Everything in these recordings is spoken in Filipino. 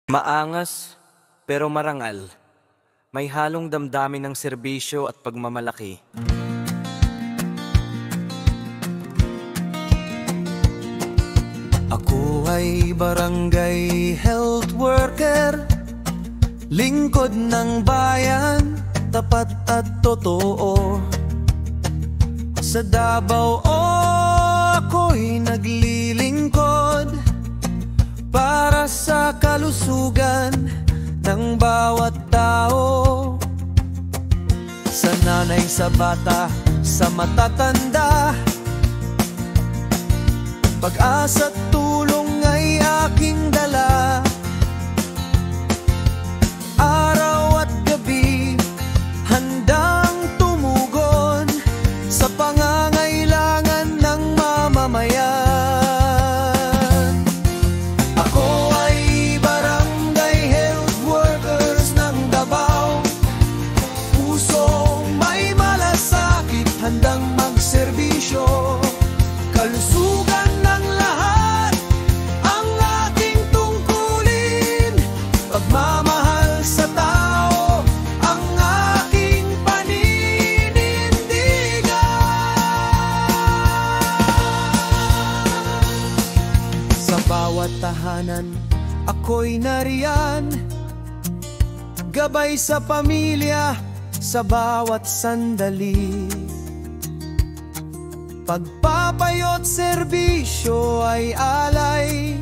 Maangas pero marangal, may halong damdamin ng serbisyo at pagmamalaki. Ako ay barangay health worker, lingkod ng bayan, tapat at totoo. Sa Davao ako'y naglilingkod para sa kalusugan ng bawat tao. Sa nanay, sa bata, sa matatanda, pag-asa't tulong ay aking dala. Araw at gabi, handang tumugon sa pangangailangan ng mamamayan. Ako ay barangay health workers ng Davao, pusong may malasakit, handang magserbisyo. Kalusugan ng lahat ang ating tungkulin, pagmamahal sa tao ang aking paninindigan. Sa bawat tahanan ako'y nariyan, gabay sa pamilya sa bawat sandali. Pagpapayo't serbisyo ay alay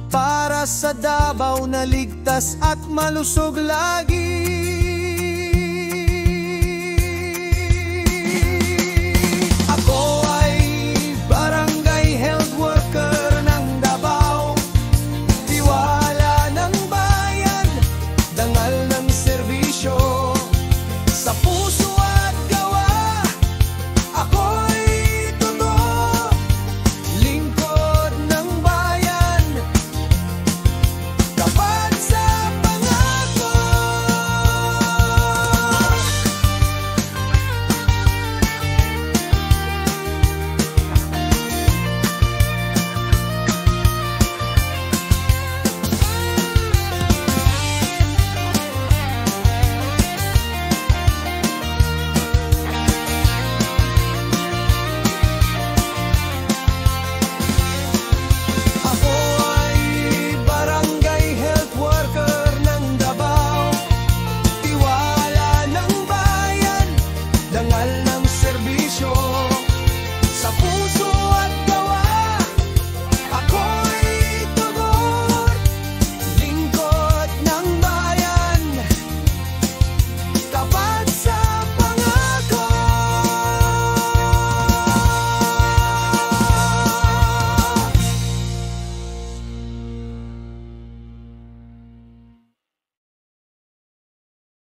para sa Davao na ligtas at malusog lagi.